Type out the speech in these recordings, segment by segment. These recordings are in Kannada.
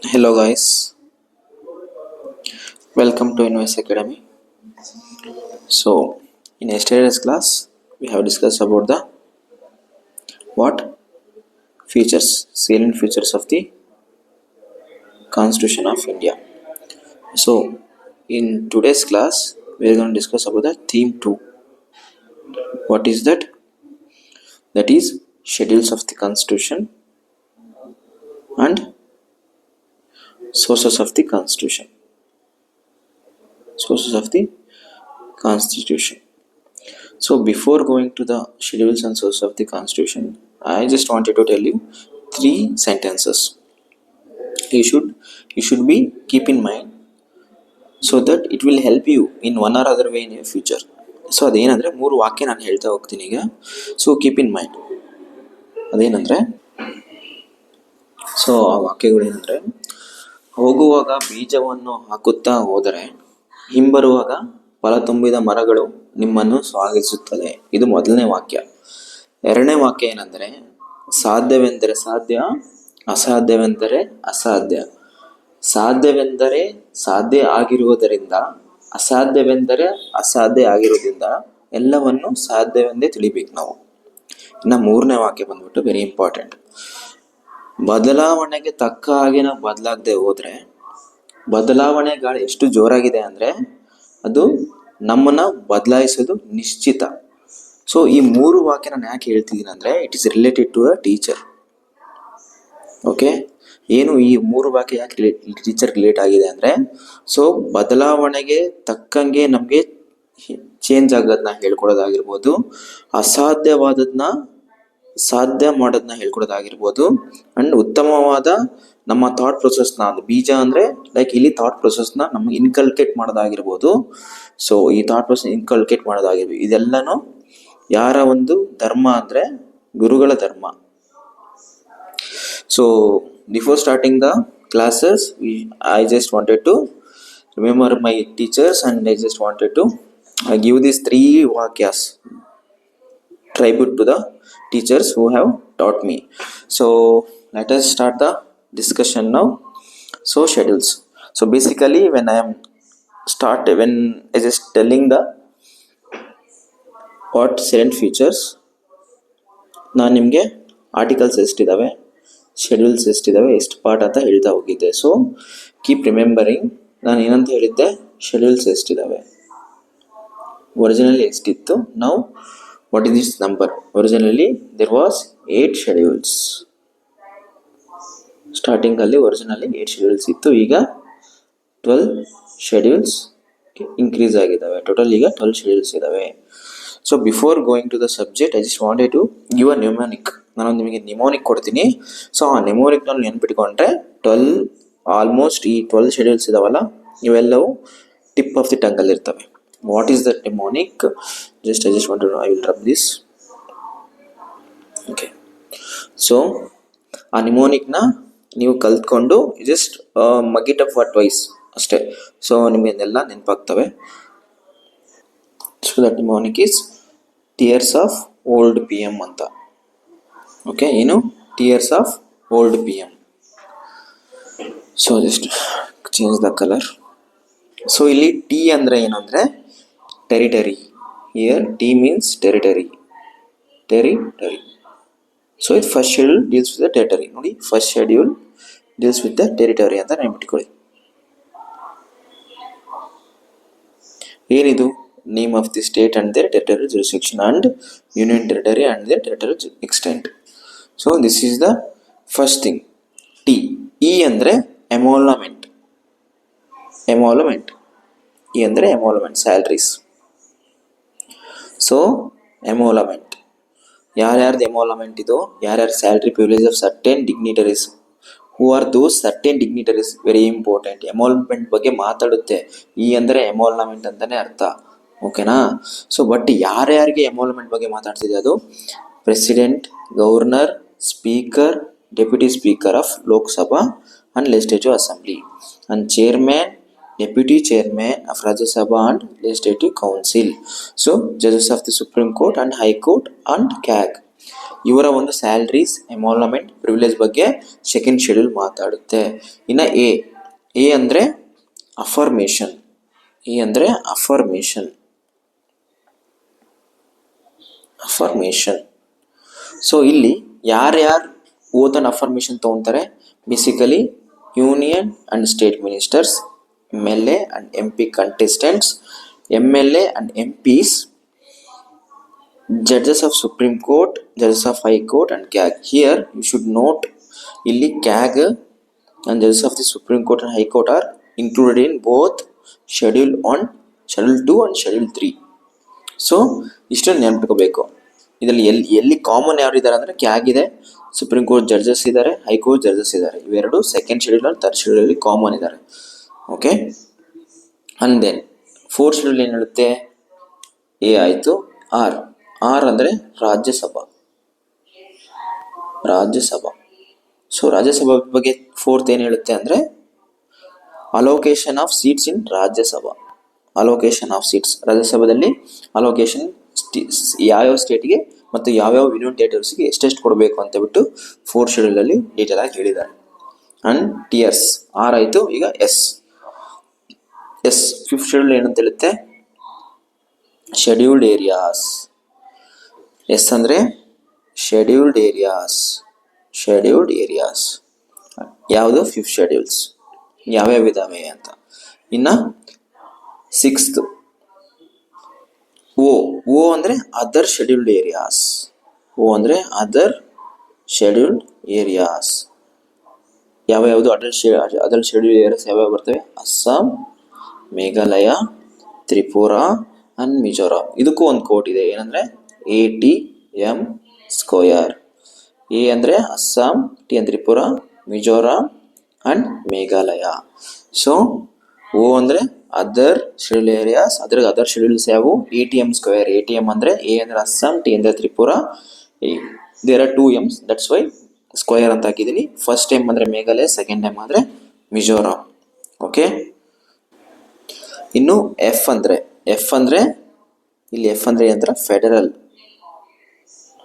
Hello guys, welcome to Invest Academy. So in yesterday's class we have discussed about the what features, salient features of the Constitution of India. So in today's class we are going to discuss about the theme 2. What is that? That is schedules of the Constitution and sources of the Constitution. Sources of the Constitution. So before going to the schedules and sources of the Constitution, I just wanted to tell you three sentences. You should be keep in mind so that it will help you in one or other way in your future. So ಅದೇನಂದರೆ 3 ವಾಕ್ಯ ನಾನು ಹೇಳ್ತಾ ಹೋಗ್ತೀನಿ ಈಗ. So keep in mind. ಅದೇನಂದರೆ ಆ ವಾಕ್ಯಗಳೇನೆಂದರೆ, ಹೋಗುವಾಗ ಬೀಜವನ್ನು ಹಾಕುತ್ತಾ ಹೋದರೆ ಹಿಂಬರುವಾಗ ಫಲ ತುಂಬಿದ ಮರಗಳು ನಿಮ್ಮನ್ನು ಸ್ವಾಗತಿಸುತ್ತದೆ. ಇದು ಮೊದಲನೇ ವಾಕ್ಯ. ಎರಡನೇ ವಾಕ್ಯ ಏನೆಂದರೆ, ಸಾಧ್ಯವೆಂದರೆ ಸಾಧ್ಯ, ಅಸಾಧ್ಯವೆಂದರೆ ಅಸಾಧ್ಯ. ಸಾಧ್ಯವೆಂದರೆ ಸಾಧ್ಯ ಆಗಿರುವುದರಿಂದ, ಅಸಾಧ್ಯವೆಂದರೆ ಅಸಾಧ್ಯ ಆಗಿರುವುದರಿಂದ ಎಲ್ಲವನ್ನು ಸಾಧ್ಯವೆಂದೇ ತಿಳಿಬೇಕು ನಾವು. ಇನ್ನು ಮೂರನೇ ವಾಕ್ಯ ಬಂದ್ಬಿಟ್ಟು ವೆರಿ ಇಂಪಾರ್ಟೆಂಟ್. ಬದಲಾವಣೆಗೆ ತಕ್ಕ ಹಾಗೆ ನಾವು ಬದಲಾಗದೆ ಹೋದರೆ, ಬದಲಾವಣೆ ಗಾಳಿ ಎಷ್ಟು ಜೋರಾಗಿದೆ ಅಂದರೆ ಅದು ನಮ್ಮನ್ನು ಬದಲಾಯಿಸೋದು ನಿಶ್ಚಿತ. ಸೊ ಈ ಮೂರು ವಾಕ್ಯ ನಾನು ಯಾಕೆ ಹೇಳ್ತಿದ್ದೀನಿ ಅಂದರೆ, it is related to a teacher. Okay, ಏನು ಈ ಮೂರು ವಾಕ್ಯ ಯಾಕೆ ಟೀಚರ್ ರಿಲೇಟ್ ಆಗಿದೆ ಅಂದರೆ, ಸೊ ಬದಲಾವಣೆಗೆ ತಕ್ಕಂಗೆ ನಮಗೆ ಚೇಂಜ್ ಆಗೋದನ್ನ ಹೇಳ್ಕೊಡೋದಾಗಿರ್ಬೋದು, ಅಸಾಧ್ಯವಾದದನ್ನ ಸಾಧ್ಯ ಮಾಡೋದನ್ನ ಹೇಳ್ಕೊಡೋದಾಗಿರ್ಬೋದು, ಅಂಡ್ ಉತ್ತಮವಾದ ನಮ್ಮ ಥಾಟ್ ಪ್ರೊಸೆಸ್ನ, ಬೀಜ ಅಂದರೆ ಲೈಕ್ ಇಲ್ಲಿ ಥಾಟ್ ಪ್ರೊಸೆಸ್ನ ನಮ್ಗೆ ಇನ್ಕಲ್ಕೇಟ್ ಮಾಡೋದಾಗಿರ್ಬೋದು. ಸೊ ಈ ಥಾಟ್ ಪ್ರೊಸೆಸ್ ಇನ್ಕಲ್ಕೇಟ್ ಮಾಡೋದಾಗಿರ್ಬೋದು, ಇದೆಲ್ಲನೂ ಯಾರ ಒಂದು ಧರ್ಮ ಅಂದರೆ ಗುರುಗಳ ಧರ್ಮ. So before starting the classes, I just wanted to remember my teachers and I just wanted to give these 3 vakyas tribute to the teachers who have taught me. So let us start the discussion now. So schedules. So basically when I just telling the what salient features, ನಾನು ನಿಮಗೆ ಆರ್ಟಿಕಲ್ಸ್ ಎಷ್ಟಿದ್ದಾವೆ, ಶೆಡ್ಯೂಲ್ಸ್ ಎಷ್ಟಿದ್ದಾವೆ, ಎಷ್ಟು ಪಾರ್ಟ್ ಅಂತ ಹೇಳ್ತಾ ಹೋಗಿದ್ದೆ. ಸೊ ಕೀಪ್ ರಿಮೆಂಬರಿಂಗ್, ನಾನು ಏನಂತ ಹೇಳಿದ್ದೆ, ಶೆಡ್ಯೂಲ್ಸ್ ಎಷ್ಟಿದ್ದಾವೆ, ಒರಿಜಿನಲಿ ಎಷ್ಟಿತ್ತು, ನಾವು what is this number. Originally there was 8 schedules. ಸ್ಟಾರ್ಟಿಂಗಲ್ಲಿ ಒರಿಜಿನಲಿ 8 ಶೆಡ್ಯೂಲ್ಸ್ ಇತ್ತು, ಈಗ 12 ಶೆಡ್ಯೂಲ್ಸ್ ಇನ್ಕ್ರೀಸ್ ಆಗಿದ್ದಾವೆ. ಟೋಟಲ್ ಈಗ 12 ಶೆಡ್ಯೂಲ್ಸ್ ಇದ್ದಾವೆ. So before going to the subject, I just wanted to give a mnemonic. ನಾನು ನಿಮಗೆ ನಿಮೋನಿಕ್ ಕೊಡ್ತೀನಿ. ಸೊ ಆ ನಿಮೋನಿಕ್ನಲ್ಲಿ ನೆನ್ಪಿಟ್ಕೊಂಡ್ರೆ ಆಲ್ಮೋಸ್ಟ್ ಈ 12 ಶೆಡ್ಯೂಲ್ಸ್ ಇದಾವಲ್ಲ, ಇವೆಲ್ಲವೂ ಟಿಪ್ ಆಫ್ ದಿ ಟಂಗಲ್ಲಿ ಇರ್ತವೆ. What is that mnemonic? I just want to know. I will rub this. Okay, so ಆ ನಿಮೋನಿಕ್ನ ನೀವು ಕಲ್ತ್ಕೊಂಡು just mug it up for twice ಅಷ್ಟೇ. ಸೊ ನಿಮಗೆಲ್ಲ ನೆನಪಾಗ್ತವೆ. So that mnemonic is tears of old PM ಅಂತ. ಓಕೆ, ಏನು tears of old PM. So just change the colour. So ಇಲ್ಲಿ ಟಿ ಅಂದರೆ ಏನು ಅಂದರೆ territory. Here T means territory. So ಇದು first schedule deals with the territory. ನೋಡಿ, first schedule deals with the territory ಅಂತ ನೆನ್ಪಿಟ್ಕೊಳ್ಳಿ. ಏನಿದು? Name of the state and their territory jurisdiction and union territory and their territory extent. So this is the first thing. T. E ಅಂದರೆ emolument. E ಅಂದರೆ emolument, salaries. ಸೊ emolument ಯಾರ್ಯಾರ್ದು emolument ಇದು, ಯಾರ್ಯಾರು salary privilege of certain dignitaries. Who are those certain dignitaries? Very important. Emolument ಬಗ್ಗೆ ಮಾತಾಡುತ್ತೆ. ಈ ಅಂದರೆ ಎಮೋಲ್ಮೆಂಟ್ ಅಂತಲೇ ಅರ್ಥ. ಓಕೆನಾ? ಸೊ ಬಟ್ ಯಾರ್ಯಾರಿಗೆ ಎಮೋಲ್ಮೆಂಟ್ ಬಗ್ಗೆ ಮಾತಾಡ್ತಿದೆ, ಅದು president, governor, speaker, deputy speaker of Lok Sabha and legislative assembly, and chairman, deputy chairman of Rajya Sabha and legislative council. So ಜಜಸ್ of the supreme court and high court and CAG. ಇವರ ಒಂದು ಸ್ಯಾಲ್ರೀಸ್, ಎಮಾಲ್ಮೆಂಟ್, ಪ್ರಿವಿಲೇಜ್ ಬಗ್ಗೆ ಸೆಕೆಂಡ್ ಶೆಡ್ಯೂಲ್ ಮಾತಾಡುತ್ತೆ. ಇನ್ನು ಎ ಅಂದರೆ ಅಫರ್ಮೇಷನ್. ಅಫರ್ಮೇಷನ್. ಸೊ ಇಲ್ಲಿ ಯಾರ್ಯಾರು ಓತ್ ಅಂಡ್ ಅಫರ್ಮೇಷನ್ ತಗೊಂತಾರೆ? Basically union and state ministers, MLA and MP contestants, MLA and MPs, judges of Supreme Court, judges of High Court and CAG. Here you should note ಇಲ್ಲಿ CAG and judges of the Supreme Court and High Court are included in both Schedule 2 and Schedule 3. So ಇಷ್ಟನ್ನು ನೆನಪಿಟ್ಕೋಬೇಕು. ಇದರಲ್ಲಿ ಎಲ್ಲಿ ಕಾಮನ್ ಯಾರು ಇದ್ದಾರೆ ಅಂದರೆ CAG ಇದೆ, ಸುಪ್ರೀಂ ಕೋರ್ಟ್ ಜಡ್ಜಸ್ ಇದ್ದಾರೆ, ಹೈಕೋರ್ಟ್ ಜಡ್ಜಸ್ ಇದ್ದಾರೆ. ಇವೆರಡು second schedule and third schedule ಅಲ್ಲಿ ಕಾಮನ್ ಇದ್ದಾರೆ. Okay, and then fourth schedule ಏನು ಹೇಳುತ್ತೆ? ಎ ಆಯಿತು. ಆರ್ ಅಂದರೆ ರಾಜ್ಯಸಭಾ. ಸೊ ರಾಜ್ಯಸಭಾ ಬಗ್ಗೆ ಫೋರ್ತ್ ಏನು ಹೇಳುತ್ತೆ ಅಂದರೆ allocation of seats in Rajya Sabha. ರಾಜ್ಯಸಭಾದಲ್ಲಿ ಅಲೋಕೇಶನ್ ಯಾವ್ಯಾವ ಸ್ಟೇಟ್ಗೆ ಮತ್ತು ಯಾವ್ಯಾವ ಯೂನಿಯನ್ ಟೆರಿಟರೀಸ್ಗೆ ಎಷ್ಟೆಷ್ಟು ಕೊಡಬೇಕು ಅಂತ ಬಿಟ್ಟು ಫೋರ್ತ್ ಶೆಡ್ಯೂಲ್ ಅಲ್ಲಿ ಡೀಟೇಲ್ ಆಗಿ ಹೇಳಿದ್ದಾರೆ. ಅಂಡ್ ಟಿಯರ್ಸ್ ಆರ್ ಆಯಿತು. ಈಗ ಎಸ್ ಫಿಫ್ತ್ ಶೆಡ್ಯೂಲ್ ಏನಂತ ಹೇಳುತ್ತೆ? Scheduled areas. ಎಸ್ ಅಂದರೆ ಶೆಡ್ಯೂಲ್ಡ್ ಏರಿಯಾಸ್. ಯಾವುದು? ಫಿಫ್ತ್ ಶೆಡ್ಯೂಲ್ಸ್ ಯಾವ್ಯಾವ ಇದಾವೆ ಅಂತ. ಇನ್ನು ಸಿಕ್ಸ್ತ್ ಓ ಅಂದರೆ ಅದರ್ ಶೆಡ್ಯೂಲ್ಡ್ ಏರಿಯಾಸ್. ಯಾವ್ಯಾವುದು ಅದರ್ ಶೆಡ್ಯೂಲ್ಡ್ ಏರಿಯಾಸ್ ಯಾವ್ಯಾವ ಬರ್ತವೆ? ಅಸ್ಸಾಂ, ಮೇಘಾಲಯ, ತ್ರಿಪುರಾ ಅಂಡ್ ಮಿಜೋರಾಂ. ಇದಕ್ಕೂ ಒಂದು ಕೋಡ್ ಇದೆ, ಏನಂದ್ರೆ ATM ಸ್ಕ್ವೇರ್. ಎ ಅಂದರೆ ಅಸ್ಸಾಂ, ಟಿ ಅಂದರೆ Tripura, Mizoram and Meghalaya. So O ಅಂದರೆ ಅದರ್ ಶೆಡ್ಯೂಲ್ ಏರಿಯಾಸ್, ಅದ್ರಾಗ ಅದರ್ ಶೆಡ್ಯೂಲ್ಸ್ ಯಾವುವು? ATM square. ATM ಅಂದರೆ ಎ ಅಂದರೆ ಅಸ್ಸಾಂ, ಟಿ ಅಂದರೆ Tripura, there are 2 M's, that's why square ಅಂತ ಹಾಕಿದ್ದೀನಿ. ಫಸ್ಟ್ ಟೈಮ್ ಅಂದರೆ ಮೇಘಾಲಯ, ಸೆಕೆಂಡ್ ಟೈಮ್ ಅಂದರೆ ಮಿಜೋರಾಂ. ಓಕೆ, ಇನ್ನು ಎಫ್ ಅಂದರೆ ಇಲ್ಲಿ ಎಫ್ ಅಂದರೆ ಏನಂತಾರೆ?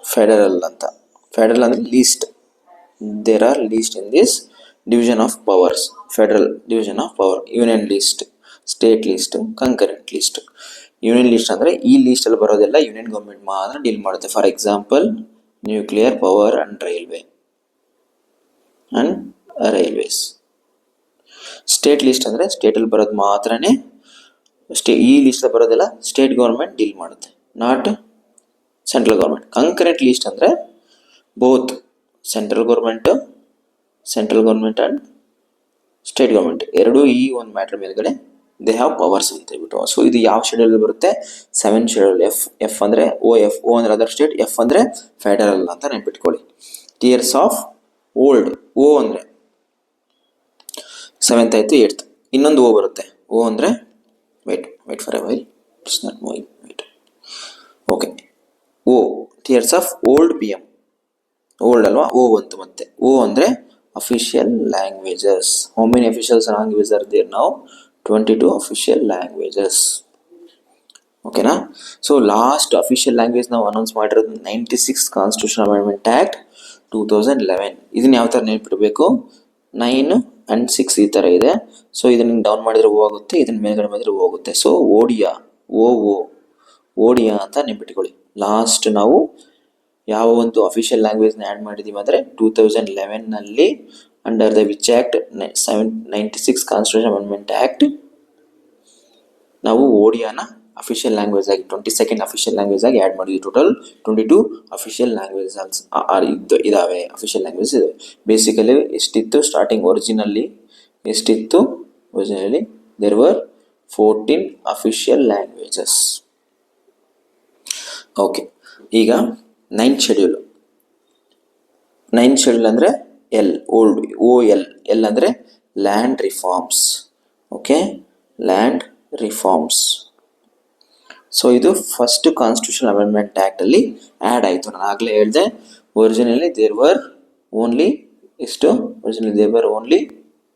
ಫೆಡರಲ್ ಅಂತ. ಫೆಡರಲ್ ಅಂದರೆ list. There are list in this division of powers. Federal division of power. Union list, state list, concurrent list. Union list ಅಂದರೆ ಈ ಲೀಸ್ಟ್ ಅಲ್ಲಿ ಬರೋದೆಲ್ಲ ಯೂನಿಯನ್ ಗೌರ್ಮೆಂಟ್ ಮಾತ್ರ ಡೀಲ್ ಮಾಡುತ್ತೆ. For example nuclear power and railways. State list ಅಂದರೆ ಸ್ಟೇಟ್ ಅಲ್ಲಿ ಬರೋದು ಮಾತ್ರನೇ ಈ ಲಿಸ್ಟ್ ಬರೋದೆಲ್ಲ ಸ್ಟೇಟ್ ಗೌರ್ಮೆಂಟ್ ಡೀಲ್ ಮಾಡುತ್ತೆ, not central government. Concurrent list ಅಂದರೆ both central government and state government ಎರಡೂ ಈ ಒಂದು ಮ್ಯಾಟರ್ ಮೇಲ್ಗಡೆ ದೇ ಹ್ಯಾವ್ ಪವರ್ಸ್ ಅಂತ ಹೇಳ್ಬಿಟ್ಟು. ಸೊ ಇದು ಯಾವ ಶೆಡ್ಯೂಲ್ ಬರುತ್ತೆ? 7th schedule. ಎಫ್ ಅಂದರೆ ಓ ಅಂದರೆ ಅದರ್ ಸ್ಟೇಟ್, ಎಫ್ ಅಂದರೆ ಫೆಡರಲ್ ಅಂತ ನೆನ್ಪಿಟ್ಕೊಳ್ಳಿ. Tears of old. ಓ ಅಂದರೆ 7th ಆಯಿತು. 8th ಇನ್ನೊಂದು ಓ ಬರುತ್ತೆ. ಓ ಅಂದರೆ wait for a while, it's not moving. wait. Okay, O, tiers of old PM. old ಅಲ್ವಾ? O ಬಂತು. ಮತ್ತೆ O ಅಂದರೆ official languages. How many official languages are there now? 22 official languages. ಓಕೆನಾ? ಸೊ ಲಾಸ್ಟ್ ಅಫಿಷಿಯಲ್ ಲ್ಯಾಂಗ್ವೇಜ್ ನಾವು ಅನೌನ್ಸ್ ಮಾಡಿರೋದು 96 ಕಾನ್ಸ್ಟಿಟ್ಯೂಷನ್ ಅಮೆಂಡ್ಮೆಂಟ್ ಆಕ್ಟ್ 2011. ಇದನ್ನ ಯಾವ ಥರ ನೆನಪಿಡಬೇಕು? 9 and 6 ಈ ಥರ ಇದೆ. ಸೊ ಇದನ್ನ ಡೌನ್ ಮಾಡಿದ್ರೆ ಹೋಗುತ್ತೆ, ಇದನ್ನ ಮೇಲ್ಗಡೆ ಮಾಡಿದ್ರೆ ಹೋಗುತ್ತೆ. ಸೊ ಓಡಿಯಾ ಅಂತ ನೆನಪಿಟ್ಕೊಳ್ಳಿ. ಲಾಸ್ಟ್ ನಾವು ಯಾವ ಒಂದು ಅಫಿಷಿಯಲ್ ಲ್ಯಾಂಗ್ವೇಜ್ನ ಆ್ಯಡ್ ಮಾಡಿದ್ದೀವಿ ಅಂದರೆ 2011ನಲ್ಲಿ under the which act 96 constitution amendment act ನಾವು ಓಡಿಯಾನ ಅಫಿಷಿಯಲ್ ಲ್ಯಾಂಗ್ವೇಜ್ ಆಗಿ 22nd ಅಫಿಷಿಯಲ್ ಲ್ಯಾಂಗ್ವೇಜ್ ಆಗಿ ಆ್ಯಡ್ ಮಾಡಿದ್ವಿ. ಟೋಟಲ್ 22 ಅಫಿಷಿಯಲ್ ಲ್ಯಾಂಗ್ವೇಜ್ ಇದಾವೆ, ಅಫಿಷಿಯಲ್ ಲ್ಯಾಂಗ್ವೇಜ್ ಇದಾವೆ. ಬೇಸಿಕಲಿ ಎಷ್ಟಿತ್ತು starting? Originally there were 14 official languages. Okay, ಈಗ 9th ಶೆಡ್ಯೂಲ್. 9th ಶೆಡ್ಯೂಲ್ ಅಂದರೆ ಎಲ್ ಅಂದರೆ land reforms. Okay, land reforms. So ಇದು ಫಸ್ಟ್ ಕಾನ್ಸ್ಟಿಟ್ಯೂಷನ್ ಅಮೆಂಡ್ಮೆಂಟ್ ಆಕ್ಟ್ ಅಲ್ಲಿ ಆ್ಯಡ್ ಆಯಿತು. ನಾನು ಆಗಲೇ ಹೇಳಿದೆ originally there var only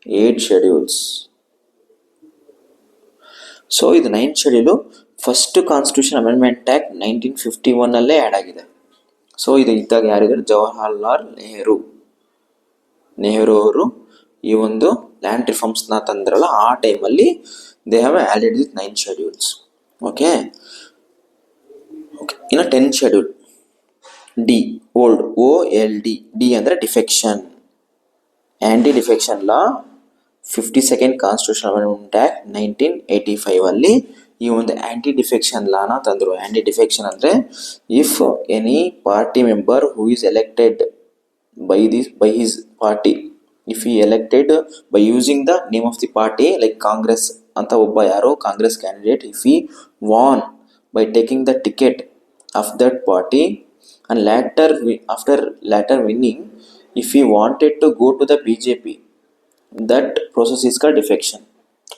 8 schedules. So ಇದು 9th schedule first constitution amendment act 1951 ಅಲ್ಲೇ ಆ್ಯಡ್ ಆಗಿದೆ. ಸೊ ಇದು ಇದ್ದಾಗ ಯಾರಿದ್ದಾರೆ, ಜವಾಹರ್ಲಾಲ್ ನೆಹರು ಅವರು ಈ ಒಂದು ಲ್ಯಾಂಡ್ ರಿಫಾರ್ಮ್ಸ್ನ ತಂದ್ರಲ್ಲ, ಆ ಟೈಮಲ್ಲಿ they have added with 9 schedules. Okay, ಇನ್ನು 10 schedule D, old, OLD, D ಅಂದರೆ defection, anti defection law 52nd constitution amendment act 1985 ಅಲ್ಲಿ ಈ ಒಂದು ಆ್ಯಂಟಿ ಡಿಫೆಕ್ಷನ್ ಲಾನ ತಂದರು. ಆ್ಯಂಟಿ ಡಿಫೆಕ್ಷನ್ ಅಂದರೆ if any party member who is elected by his party, if he elected by using the name of the party, like Congress ಅಂತ ಒಬ್ಬ ಯಾರೋ Congress candidate, if he won by taking the ticket of that party and after later winning, if he wanted to go to the BJP, that process is called defection.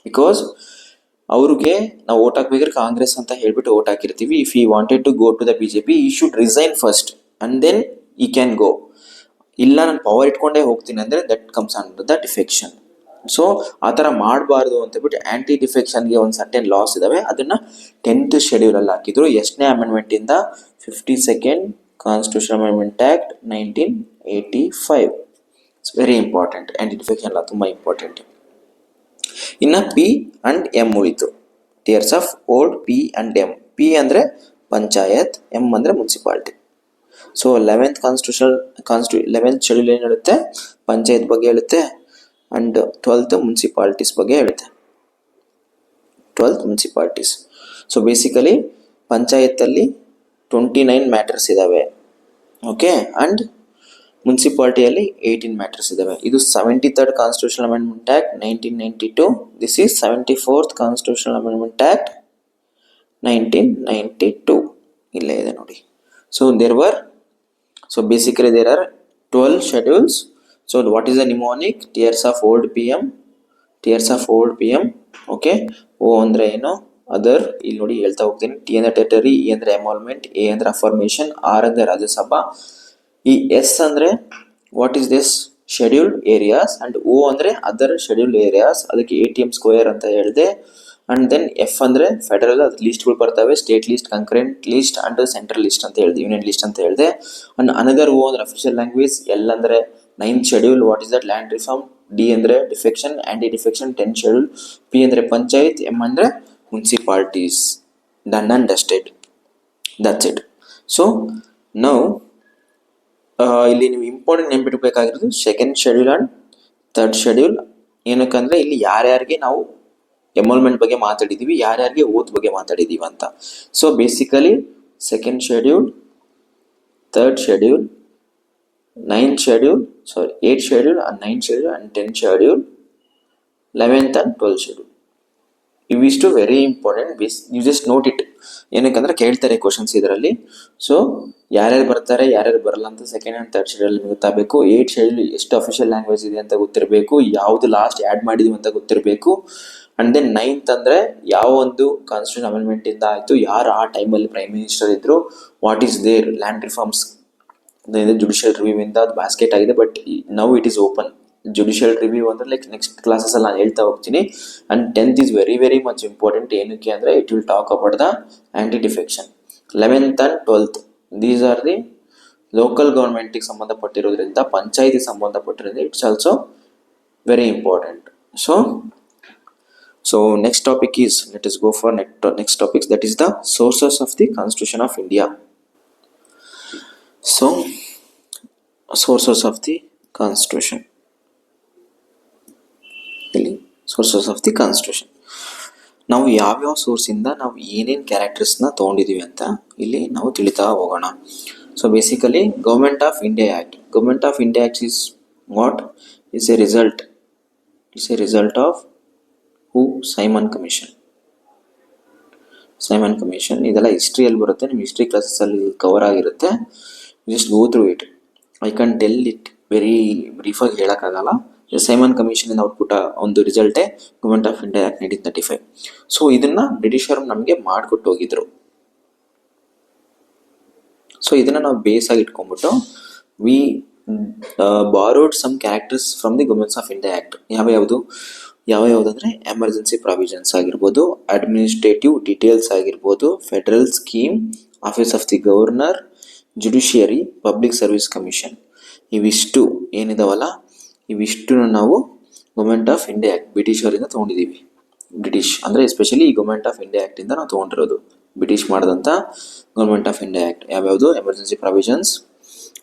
Because ಅವ್ರಿಗೆ ನಾವು ಓಟ್ ಹಾಕ್ಬೇಕಾದ್ರೆ ಕಾಂಗ್ರೆಸ್ ಅಂತ ಹೇಳ್ಬಿಟ್ಟು ಓಟ್ ಹಾಕಿರ್ತೀವಿ. If he wanted to go to the BJP, he should resign first and then he can go. ಇಲ್ಲ ನಾನು ಪವರ್ ಇಟ್ಕೊಂಡೇ ಹೋಗ್ತೀನಿ ಅಂದರೆ that comes under the defection. So ಆ ಥರ ಮಾಡಬಾರ್ದು ಅಂತ ಬಿಟ್ಟು ಆ್ಯಂಟಿ ಡಿಫೆಕ್ಷನ್ಗೆ ಒಂದು ಸರ್ಟೆನ್ ಲಾಸ್ ಇದಾವೆ. ಅದನ್ನು 10th ಶೆಡ್ಯೂಲಲ್ಲಿ ಹಾಕಿದ್ರು. ಎಷ್ಟನೇ ಅಮೆಂಡ್ಮೆಂಟಿಂದ? 52nd constitution amendment act 1985. It's very important. Anti defection ಲಾ ತುಂಬ ಇಂಪಾರ್ಟೆಂಟ್. ಇನ್ನು P and M ಉಳಿತು. Tears of old P and M. P ಅಂದರೆ ಪಂಚಾಯತ್, M ಅಂದರೆ ಮುನ್ಸಿಪಾಲ್ಟಿ. ಸೊ 11th ಶೆಡ್ಯೂಲ್ ಏನು ಹೇಳುತ್ತೆ? ಪಂಚಾಯತ್ ಬಗ್ಗೆ ಹೇಳುತ್ತೆ. ಅಂಡ್ 12th ಮುನ್ಸಿಪಾಲ್ಟೀಸ್ ಬಗ್ಗೆ ಹೇಳುತ್ತೆ. 12th municipalities. ಸೊ ಬೇಸಿಕಲಿ ಪಂಚಾಯತ್ತಲ್ಲಿ 29 ಮ್ಯಾಟರ್ಸ್ ಇದ್ದಾವೆ. ಓಕೆ, ಅಂಡ್ ಮುನ್ಸಿಪಾಲ್ಟಿಯಲ್ಲಿ 18 ಮ್ಯಾಟರ್ಸ್ ಇದ್ದಾವೆ. ಇದು 73rd constitution amendment act 1992. This is 74th constitution amendment act 1992. ಇಲ್ಲೇ ಇದೆ ನೋಡಿ. So basically there are 12 schedules. So what is the mnemonic? Tiers of old PM. Okay, O ಅಂದ್ರೆ ಏನು? ಅದರ್. ಇಲ್ಲಿ ನೋಡಿ ಹೇಳ್ತಾ ಹೋಗ್ತೀನಿ. T ಅಂದ್ರೆ ಟೆರಿಟರಿ, E ಅಂದ್ರೆ ಎಮಾಲ್ಮೆಂಟ್, A ಅಂದ್ರೆ ಅಫರ್ಮೇಷನ್, R ಅಂದ್ರೆ ರಾಜ್ಯಸಭಾ. ಈ S ಅಂದ್ರೆ what is this? Scheduled areas. And O ಅಂದ್ರೆ ಅದರ್ ಶೆಡ್ಯೂಲ್ಡ್ ಏರಿಯಾಸ್. ಅದಕ್ಕೆ ATM ಸ್ಕ್ವೇರ್ ಅಂತ ಹೇಳಿದೆ. ಅಂಡ್ ದೆನ್ F ಅಂದ್ರೆ ಫೆಡರಲ್, ಅದು ಲಿಸ್ಟ್ಗಳು ಬರ್ತವೆ. State list, concurrent list and central list ಅಂತ ಹೇಳಿದೆ, ಯೂನಿಯನ್ ಲಿಸ್ಟ್ ಅಂತ ಹೇಳಿದೆ. ಅಂಡ್ ಅನದರ್ O ಅಂದ್ರೆ ಅಫಿಷಿಯಲ್ ಲ್ಯಾಂಗ್ವೇಜ್. L ಅಂದ್ರೆ 9th schedule, what is that? Land reform. D ಅಂದ್ರೆ defection, anti defection 10th schedule. P ಅಂದ್ರೆ ಪಂಚಾಯತ್, M ಅಂದ್ರೆ municipalities. Done and dusted. That's it. So now ಇಲ್ಲಿ ನೀವು ಇಂಪಾರ್ಟೆಂಟ್ ನೆನ್ಪಿಟ್ಬೇಕಾಗಿರೋದು 2nd schedule and 3rd schedule. ಏನಕ್ಕಂದ್ರೆ ಇಲ್ಲಿ ಯಾರ್ಯಾರಿಗೆ ನಾವು ಎಮಾಲ್ಮೆಂಟ್ ಬಗ್ಗೆ ಮಾತಾಡಿದ್ದೀವಿ, ಯಾರ್ಯಾರಿಗೆ ಓತ್ ಬಗ್ಗೆ ಮಾತಾಡಿದ್ದೀವಿ ಅಂತ. So basically 2nd schedule, 3rd schedule, 8th schedule and 9th schedule and 10th schedule, 11th and 12th schedule. ಇವಿಷ್ಟು very important. You just note it. ಏನಕ್ಕಂದ್ರೆ ಕೇಳ್ತಾರೆ ಕ್ವಶನ್ಸ್ ಇದರಲ್ಲಿ. ಸೊ ಯಾರ್ಯಾರು ಬರ್ತಾರೆ, ಯಾರ್ಯಾರು ಬರಲ್ಲ ಅಂತ 2nd and 3rd ಶೆಡ್ಯೂಲ್ ಗೊತ್ತಾಗಬೇಕು. 8th ಶೆಡ್ಯೂಲ್ ಎಷ್ಟು ಅಫಿಷಿಯಲ್ ಲ್ಯಾಂಗ್ವೇಜ್ ಇದೆ ಅಂತ ಗೊತ್ತಿರಬೇಕು. ಯಾವುದು ಲಾಸ್ಟ್ ಆ್ಯಡ್ ಮಾಡಿದ್ವಿ ಅಂತ ಗೊತ್ತಿರಬೇಕು. ಅಂಡ್ ದೆನ್ 9th ಅಂದರೆ ಯಾವ ಒಂದು ಕಾನ್ಸ್ಟಿಟ್ಯೂಷನ್ ಅಮೆಂಡ್ಮೆಂಟ್ ಇಂದ ಆಯಿತು, ಯಾರು ಆ ಟೈಮಲ್ಲಿ ಪ್ರೈಮ್ ಮಿನಿಸ್ಟರ್ ಇದ್ರು, what is there land reforms. Judicial review ಇಂದ ಅದು ಬ್ಯಾಸ್ಕೆಟ್ ಆಗಿದೆ, but now it is open. Judicial review ಅಂದರೆ ಲೈಕ್ ನೆಕ್ಸ್ಟ್ ಕ್ಲಾಸಸ್ ನಾನು ಹೇಳ್ತಾ ಹೋಗ್ತೀನಿ. And 10th is very very much important. ಏನಕ್ಕೆ ಅಂದರೆ it will talk about the anti defection. 11th and 12th these are the local ಗೌರ್ಮೆಂಟಿಗೆ ಸಂಬಂಧಪಟ್ಟಿರೋದ್ರಿಂದ, ಪಂಚಾಯತಿಗೆ ಸಂಬಂಧಪಟ್ಟಿರೋದ್ರಿಂದ it's also very important. So next topic is, let us go for next topics, that is the sources of the Constitution of India. So sources of the Constitution. ಇಲ್ಲಿ sources of the Constitution. ನಾವು ಯಾವ್ಯಾವ ಸೋರ್ಸಿಂದ ನಾವು ಏನೇನು ಕ್ಯಾರೆಕ್ಟರ್ಸ್ನ ತೊಗೊಂಡಿದ್ದೀವಿ ಅಂತ ಇಲ್ಲಿ ನಾವು ತಿಳಿತಾ ಹೋಗೋಣ. So basically government of India act is what? Is a result of who? Simon Commission. ಇದೆಲ್ಲ ಹಿಸ್ಟ್ರಿಯಲ್ಲಿ ಬರುತ್ತೆ, ನಿಮ್ಮ ಹಿಸ್ಟ್ರಿ ಕ್ಲಾಸಸ್ಸಲ್ಲಿ ಕವರ್ ಆಗಿರುತ್ತೆ. Just go through it. I can tell it very ಬ್ರೀಫಾಗಿ ಹೇಳೋಕ್ಕಾಗಲ್ಲ. ಸೈಮನ್ ಕಮಿಷನಿಂದ ಔಟ್ಪುಟ್ ಒಂದು ರಿಸಲ್ಟೇ government of India act 1935. So ಇದನ್ನು ಬ್ರಿಟಿಷರು ನಮಗೆ ಮಾಡಿಕೊಟ್ಟು ಹೋಗಿದ್ರು. ಸೊ ಇದನ್ನು ನಾವು ಬೇಸಾಗಿ ಇಟ್ಕೊಂಡ್ಬಿಟ್ಟು we borrowed some characters from the governments of India act. ಯಾವ್ಯಾವುದಂದರೆ ಎಮರ್ಜೆನ್ಸಿ ಪ್ರಾವಿಷನ್ಸ್ ಆಗಿರ್ಬೋದು, ಅಡ್ಮಿನಿಸ್ಟ್ರೇಟಿವ್ ಡೀಟೇಲ್ಸ್ ಆಗಿರ್ಬೋದು, federal scheme, office of the governor, judiciary, public service commission. ಇವಿಷ್ಟು ಏನಿದಾವಲ್ಲ, ಇವಿಷ್ಟು ನಾವು government of India act British ಅವರಿಂದ ತೊಗೊಂಡಿದ್ದೀವಿ. ಬ್ರಿಟಿಷ್ ಅಂದರೆ ಎಸ್ಪೆಷಲಿ ಈ ಗೌರ್ಮೆಂಟ್ ಆಫ್ ಇಂಡಿಯಾ ಆ್ಯಕ್ಟಿಂದ ನಾವು ತೊಗೊಂಡಿರೋದು. ಬ್ರಿಟಿಷ್ ಮಾಡಿದಂಥ ಗೌರ್ಮೆಂಟ್ ಆಫ್ ಇಂಡಿಯಾ ಆ್ಯಕ್ಟ್ ಯಾವ್ಯಾವುದು? Emergency provisions,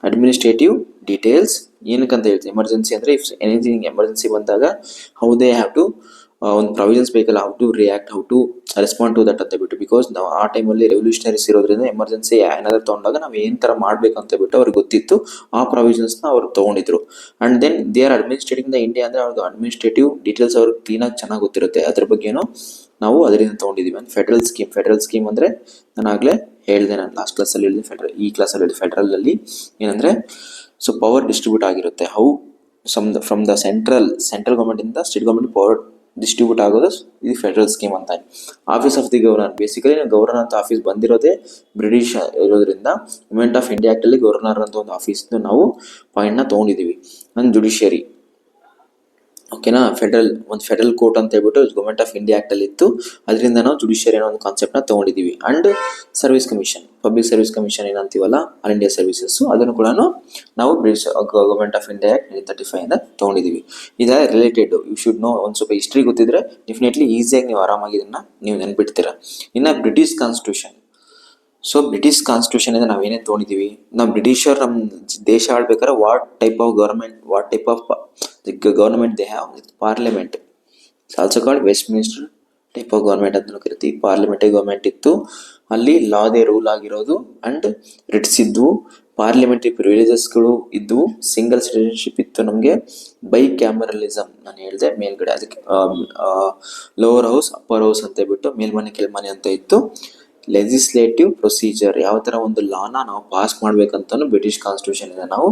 administrative details. ಏನಕ್ಕಂತ ಹೇಳ್ತೀವಿ ಎಮರ್ಜೆನ್ಸಿ ಅಂದರೆ, ಇಫ್ ಎನಿಥಿಂಗ್ ಎಮರ್ಜೆನ್ಸಿ ಬಂದಾಗ ಹೌ ದೇ ಹ್ಯಾವ್ ಟು ಒಂದು ಪ್ರಾವಿಷನ್ಸ್ ಬೇಕಲ್ಲ, how to react, how to respond to that ಅಂತ ಬಿಟ್ಟು. ಬಿಕಾಸ್ ನಾವು ಆ ಟೈಮಲ್ಲಿ ರೆವಲ್ಯೂಷನರೀಸ್ ಇರೋದ್ರಿಂದ ಎಮರ್ಜೆನ್ಸಿ ಏನಾದರೂ ತೊಗೊಂಡಾಗ ನಾವು ಏನು ಥರ ಮಾಡಬೇಕು ಅಂತ ಬಿಟ್ಟು ಅವ್ರಿಗೆ ಗೊತ್ತಿತ್ತು. ಆ ಪ್ರಾವಿಷನ್ಸ್ನ ಅವ್ರು ತೊಗೊಂಡಿದ್ರು. And then they are administrating the India ಅಂದರೆ ಅವ್ರಿಗೆ ಅಡ್ಮಿನಿಸ್ಟ್ರೇಟಿವ್ ಡೀಟೇಲ್ಸ್ ಅವ್ರಿಗೆ ಕ್ಲೀನಾಗಿ ಚೆನ್ನಾಗಿ ಗೊತ್ತಿರುತ್ತೆ. ಅದ್ರ ಬಗ್ಗೆನೂ ನಾವು ಅದರಿಂದ ತೊಗೊಂಡಿದ್ದೀವಿ. ಒಂದು ಫೆಡರಲ್ ಸ್ಕೀಮ್ ಅಂದರೆ ನಾನು ಆಗಲೇ ಹೇಳಿದೆ, ನಾನು ಲಾಸ್ಟ್ ಕ್ಲಾಸಲ್ಲಿ ಹೇಳಿದೆ, ಈ ಕ್ಲಾಸಲ್ಲಿ ಹೇಳಿದೆ. ಫೆಡರಲಲ್ಲಿ ಏನಂದರೆ, ಸೊ ಪವರ್ ಡಿಸ್ಟ್ರಿಬ್ಯೂಟ್ ಆಗಿರುತ್ತೆ. ಹೌ ಫ್ರಮ್ ದ ಸೆಂಟ್ರಲ್ ಗೌರ್ಮೆಂಟಿಂದ ಸ್ಟೇಟ್ ಗೌರ್ಮೆಂಟ್ ಪವರ್ ಡಿಸ್ಟ್ರಿಬ್ಯೂಟ್ ಆಗೋದು ಇದು ಫೆಡರಲ್ ಸ್ಕೀಮ್ ಅಂತ. Office of the governor, basically governor ಅಂತ ಆಫೀಸ್ ಬಂದಿರೋದೇ ಬ್ರಿಟಿಷ್ ಇರೋದ್ರಿಂದ ಗೌರ್ಮೆಂಟ್ ಆಫ್ ಇಂಡಿಯಾ ಆ್ಯಕ್ಟಲ್ಲಿ ಗವರ್ನರ್ ಅಂತ ಒಂದು ಆಫೀಸ್ನ ನಾವು ಪಾಯಿಂಟ್ನ ತೊಗೊಂಡಿದ್ದೀವಿ. ಆ್ಯಂಡ್ ಜುಡಿಷಿಯರಿ, ಓಕೆನಾ, ಫೆಡರಲ್ ಕೋರ್ಟ್ ಅಂತ ಹೇಳ್ಬಿಟ್ಟು ಗೌರ್ಮೆಂಟ್ ಆಫ್ ಇಂಡಿಯಾ ಆ್ಯಕ್ಟ್ ಅಲ್ಲಿ ಇತ್ತು. ಅದರಿಂದ ನಾವು ಜುಡಿಷಿಯರಿ ಅನ್ನೋ ಒಂದು ಕಾನ್ಸೆಪ್ಟ್ನ ತೊಗೊಂಡಿದ್ದೀವಿ. And service commission, public service commission ಏನಂತೀವಲ್ಲ, ಆಲ್ ಇಂಡಿಯಾ ಸರ್ವಿಸಸ್, ಅದನ್ನು ಕೂಡ ನಾವು British government of India act 1935 ಇಂದ ತೊಗೊಂಡಿದ್ದೀವಿ. ಇದರ ರಿಲೇಟೆಡ್ ಯು ಶುಡ್ ನೋ. ಒಂದು ಸ್ವಲ್ಪ ಹಿಸ್ಟ್ರಿ ಗೊತ್ತಿದ್ರೆ ಡೆಫಿನೆಟ್ಲಿ ಈಸಿಯಾಗಿ ನೀವು ಆರಾಮಾಗಿ ಇದನ್ನು ನೀವು ನೆನ್ಪಿಡ್ತೀರಾ. ಇನ್ನು British constitution. So British constitution ಇಂದ ನಾವೇನೇನು ತೊಗೊಂಡಿದ್ದೀವಿ, ನಾವು ಬ್ರಿಟಿಷರ್ ನಮ್ಮ ದೇಶ ಆಳ್ಬೇಕಾದ್ರೆ what type of government they have, parliament, also called westminster type of government ಅಂತ ಕರಿತೀವಿ. ಪಾರ್ಲಿಮೆಂಟರಿ ಗವರ್ಮೆಂಟ್ ಇತ್ತು, ಅಲ್ಲಿ ಲಾದೇ ರೂಲ್ ಆಗಿರೋದು. ಅಂಡ್ ರಿಟ್ಸ್ ಇದ್ವು, ಪಾರ್ಲಿಮೆಂಟರಿ ಪ್ರಿವಿಲೇಜಸ್ಗಳು ಇದ್ವು, ಸಿಂಗಲ್ ಸಿಟಿಜನ್ಶಿಪ್ ಇತ್ತು ನಮಗೆ, ಬೈ ಕ್ಯಾಮರಲಿಸಮ್ ನಾನು ಹೇಳಿದೆ ಮೇಲ್ಗಡೆ, ಅದಕ್ಕೆ ಲೋವರ್ ಹೌಸ್ ಅಪ್ಪರ್ ಹೌಸ್ ಅಂತ ಹೇಳ್ಬಿಟ್ಟು ಮೇಲ್ಮನೆ ಕೆಳಮನೆ ಅಂತ ಇತ್ತು. ಲೆಜಿಸ್ಲೇಟಿವ್ ಪ್ರೊಸೀಜರ್, ಯಾವ ಥರ ಒಂದು ಲಾನ ನಾವು ಪಾಸ್ ಮಾಡ್ಬೇಕಂತಲೂ ಬ್ರಿಟಿಷ್ ಕಾನ್ಸ್ಟಿಟ್ಯೂಷನ್ ಇಂದ ನಾವು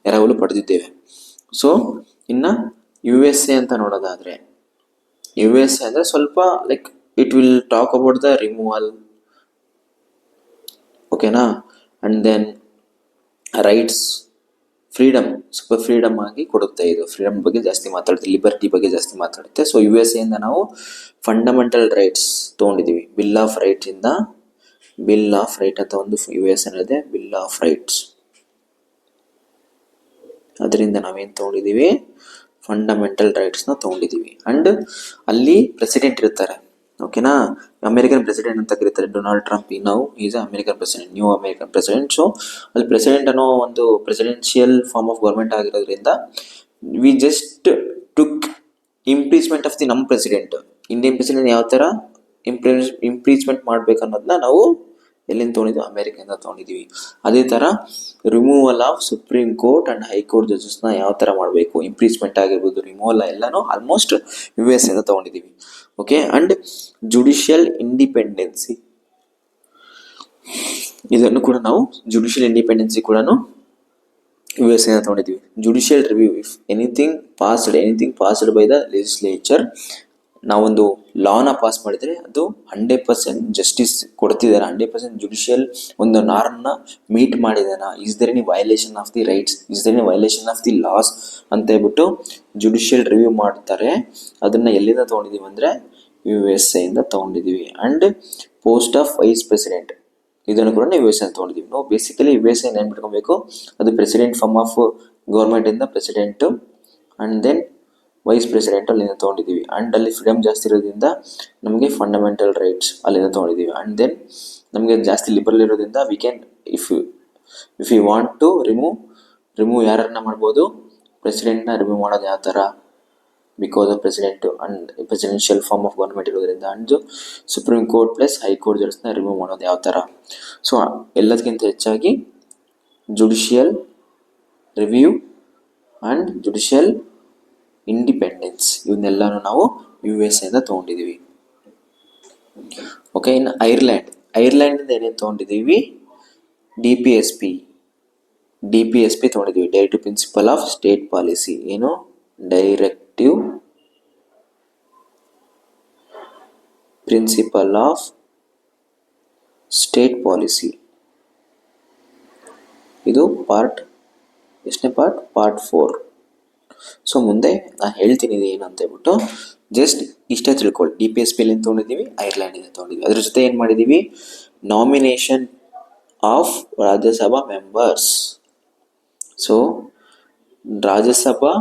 ಎರವಲು ಪಡೆದಿದ್ದೇವೆ. ಸೊ ಇನ್ನು USA ಅಂತ ನೋಡೋದಾದರೆ, USA ಅಂದರೆ ಸ್ವಲ್ಪ like it will talk about the removal, ಓಕೆನಾ. ಆ್ಯಂಡ್ ದೆನ್ ರೈಟ್ಸ್, ಫ್ರೀಡಮ್, ಸ್ವಲ್ಪ ಫ್ರೀಡಮ್ ಆಗಿ ಕೊಡುತ್ತೆ. ಇದು ಫ್ರೀಡಮ್ ಬಗ್ಗೆ ಜಾಸ್ತಿ ಮಾತಾಡುತ್ತೆ, ಲಿಬರ್ಟಿ ಬಗ್ಗೆ ಜಾಸ್ತಿ ಮಾತಾಡುತ್ತೆ. ಸೊ USA ಇಂದ ನಾವು ಫಂಡಮೆಂಟಲ್ ರೈಟ್ಸ್ ತೊಗೊಂಡಿದ್ದೀವಿ. ಬಿಲ್ ಆಫ್ ರೈಟ್ಸ್ ಇಂದ, ಬಿಲ್ ಆಫ್ ರೈಟ್ ಅಂತ ಒಂದು US ಇದೆ, ಬಿಲ್ ಆಫ್ ರೈಟ್ಸ್. ಅದರಿಂದ ನಾವೇನು ತೊಗೊಂಡಿದ್ದೀವಿ, ಫಂಡಮೆಂಟಲ್ ರೈಟ್ಸ್ನ ತೊಗೊಂಡಿದ್ದೀವಿ. ಆ್ಯಂಡ್ ಅಲ್ಲಿ ಪ್ರೆಸಿಡೆಂಟ್ ಇರ್ತಾರೆ, ಓಕೆನಾ. ಅಮೆರಿಕನ್ ಪ್ರೆಸಿಡೆಂಟ್ ಅಂತ ಕರೀತಾರೆ, ಡೊನಾಲ್ಡ್ ಟ್ರಂಪ್. ನಾವು is American president, new American president. So ಅಲ್ಲಿ ಪ್ರೆಸಿಡೆಂಟ್ ಅನ್ನೋ ಒಂದು ಪ್ರೆಸಿಡೆನ್ಷಿಯಲ್ ಫಾರ್ಮ್ ಆಫ್ ಗೌರ್ಮೆಂಟ್ ಆಗಿರೋದ್ರಿಂದ we just took impeachment of the ನಮ್ಮ ಪ್ರೆಸಿಡೆಂಟ್. ಇಂಡಿಯನ್ ಪ್ರೆಸಿಡೆಂಟ್ ಯಾವ ಥರ ಇಂಪೀಚ್ಮೆಂಟ್ ಮಾಡ್ಬೇಕನ್ನೋದನ್ನ ನಾವು ಎಲ್ಲಿಂದ ತೊಗೊಂಡಿದ್ದೀವಿ, ಅಮೆರಿಕದಿಂದ ತೊಗೊಂಡಿದ್ದೀವಿ. ಅದೇ ಥರ removal of supreme court and high court ಜಡ್ಜಸ್ನ ಯಾವ ಥರ ಮಾಡಬೇಕು, ಇಂಪೀಚ್ಮೆಂಟ್ ಆಗಿರ್ಬೋದು, ರಿಮೂವಲ್ ಎಲ್ಲನೂ ಆಲ್ಮೋಸ್ಟ್ US ಇಂದ ತೊಗೊಂಡಿದ್ದೀವಿ. ಓಕೆ. ಆ್ಯಂಡ್ ಜುಡಿಷಿಯಲ್ ಇಂಡಿಪೆಂಡೆನ್ಸಿ, ಇದನ್ನು ಕೂಡ ನಾವು ಜುಡಿಷಿಯಲ್ ಇಂಡಿಪೆಂಡೆನ್ಸಿ ಕೂಡ US ಇಂದ ತೊಗೊಂಡಿದ್ದೀವಿ. Judicial review, if anything passed by the legislature, ನಾವೊಂದು ಲಾನ ಪಾಸ್ ಮಾಡಿದರೆ ಅದು 100% ಜಸ್ಟಿಸ್ ಕೊಡ್ತಿದ್ದಾರೆ, 100% ಜುಡಿಷಿಯಲ್ ಒಂದು ನಾರ್ಮ್ನ ಮೀಟ್ ಮಾಡಿದಾನ, is there any violation of the rights, is there any violation of the laws ಅಂತ ಹೇಳ್ಬಿಟ್ಟು ಜುಡಿಷಿಯಲ್ ರಿವ್ಯೂ ಮಾಡ್ತಾರೆ. ಅದನ್ನು ಎಲ್ಲಿಂದ ತೊಗೊಂಡಿದ್ದೀವಿ ಅಂದರೆ USA ಇಂದ ತೊಗೊಂಡಿದ್ದೀವಿ. And post of vice president, ಇದನ್ನು ಕೂಡ US ಇಂದ ತೊಗೊಂಡಿದ್ದೀವಿ. ನಾವು ಬೇಸಿಕಲಿ USA ಇಂದ ಏನು ಬಿಟ್ಕೊಬೇಕು, ಅದು ಪ್ರೆಸಿಡೆಂಟ್ ಫಾರ್ಮ್ ಆಫ್ ಗೌರ್ಮೆಂಟಿಂದ president, and then vice president ಅಲ್ಲಿಂದ ತೊಗೊಂಡಿದ್ದೀವಿ. ಆ್ಯಂಡ್ ಅಲ್ಲಿ ಫ್ರೀಡಮ್ ಜಾಸ್ತಿ ಇರೋದ್ರಿಂದ ನಮಗೆ ಫಂಡಮೆಂಟಲ್ ರೈಟ್ಸ್ ಅಲ್ಲಿಂದ ತೊಗೊಂಡಿದ್ದೀವಿ. ಆ್ಯಂಡ್ ದೆನ್ ನಮಗೆ ಜಾಸ್ತಿ ಲಿಬರಲ್ ಇರೋದ್ರಿಂದ we can if you want to remove ಯಾರನ್ನ ಮಾಡ್ಬೋದು, ಪ್ರೆಸಿಡೆಂಟ್ನ ರಿಮೂವ್ ಮಾಡೋದು ಯಾವ ಥರ, because of president and presidential form of government ಇರೋದ್ರಿಂದ. And supreme court plus high court ಜಡ್ಜ್ನ ರಿಮೂವ್ ಮಾಡೋದು ಯಾವ ಥರ. ಸೊ ಎಲ್ಲದಕ್ಕಿಂತ ಹೆಚ್ಚಾಗಿ judicial review and judicial independence, ಇವನ್ನೆಲ್ಲನೂ ನಾವು US ಇಂದ ತೊಗೊಂಡಿದ್ದೀವಿ. ಓಕೆ. ಇನ್ನು ಐರ್ಲ್ಯಾಂಡಿಂದ ಏನೇನು ತೊಗೊಂಡಿದ್ದೀವಿ, DPSP ತೊಗೊಂಡಿದ್ದೀವಿ, directive principle of state policy. ಏನು directive principle of state policy. ಇದು ಎಷ್ಟನೇ ಪಾರ್ಟ್ 4. ಸೊ ಮುಂದೆ ನಾನು ಹೇಳ್ತೀನಿ ಇದು ಏನು ಅಂತ ಹೇಳ್ಬಿಟ್ಟು, ಜಸ್ಟ್ ಇಷ್ಟೇ ತಿಳ್ಕೊಳ್ಳಿ. DPSP ತೊಗೊಂಡಿದ್ದೀವಿ, ಐರ್ಲ್ಯಾಂಡಿಂದ ತೊಗೊಂಡಿದ್ದೀವಿ. ಅದ್ರ ಜೊತೆ ಏನು ಮಾಡಿದ್ದೀವಿ, nomination of Rajya Sabha members. So Rajya Sabha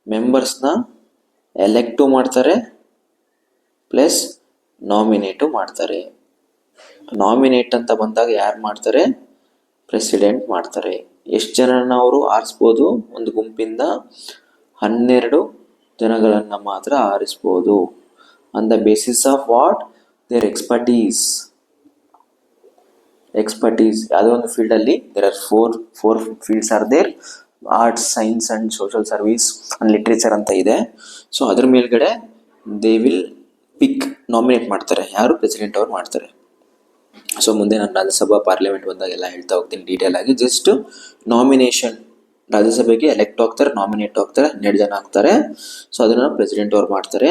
ಮೆಂಬರ್ಸ್ನ ಎಲೆಕ್ಟು ಮಾಡ್ತಾರೆ ಪ್ಲಸ್ ನಾಮಿನೇಟು ಮಾಡ್ತಾರೆ. ನಾಮಿನೇಟ್ ಅಂತ ಬಂದಾಗ ಯಾರು ಮಾಡ್ತಾರೆ? ಪ್ರೆಸಿಡೆಂಟ್ ಮಾಡ್ತಾರೆ. ಎಷ್ಟು ಜನರನ್ನ ಅವರು ಆರಿಸ್ಬೋದು? ಒಂದು ಗುಂಪಿಂದ 12 ಜನಗಳನ್ನು ಮಾತ್ರ ಆರಿಸ್ಬೋದು. On the basis of what? Their expertise. ಯಾವುದೋ ಒಂದು ಫೀಲ್ಡಲ್ಲಿ there are four fields are there. Arts, science and social service and literature ಅಂತ ಇದೆ. ಸೊ ಅದ್ರ ಮೇಲ್ಗಡೆ ದೇ ವಿಲ್ ಪಿಕ್, ನಾಮಿನೇಟ್ ಮಾಡ್ತಾರೆ. ಯಾರು? ಪ್ರೆಸಿಡೆಂಟ್ ಅವ್ರು ಮಾಡ್ತಾರೆ. ಸೊ ಮುಂದೆ ನಾನು ರಾಜ್ಯಸಭಾ ಪಾರ್ಲಿಮೆಂಟ್ ಬಂದಾಗ ಎಲ್ಲ ಹೇಳ್ತಾ ಹೋಗ್ತೀನಿ ಡೀಟೇಲ್ ಆಗಿ. ಜಸ್ಟ್ ನಾಮಿನೇಷನ್, ರಾಜ್ಯಸಭೆಗೆ ಎಲೆಕ್ಟ್ ಆಗ್ತಾರೆ, ನಾಮಿನೇಟ್ ಆಗ್ತಾರೆ, 12 ಜನ ಆಗ್ತಾರೆ. ಸೊ ಅದನ್ನ ಪ್ರೆಸಿಡೆಂಟ್ ಅವ್ರು ಮಾಡ್ತಾರೆ.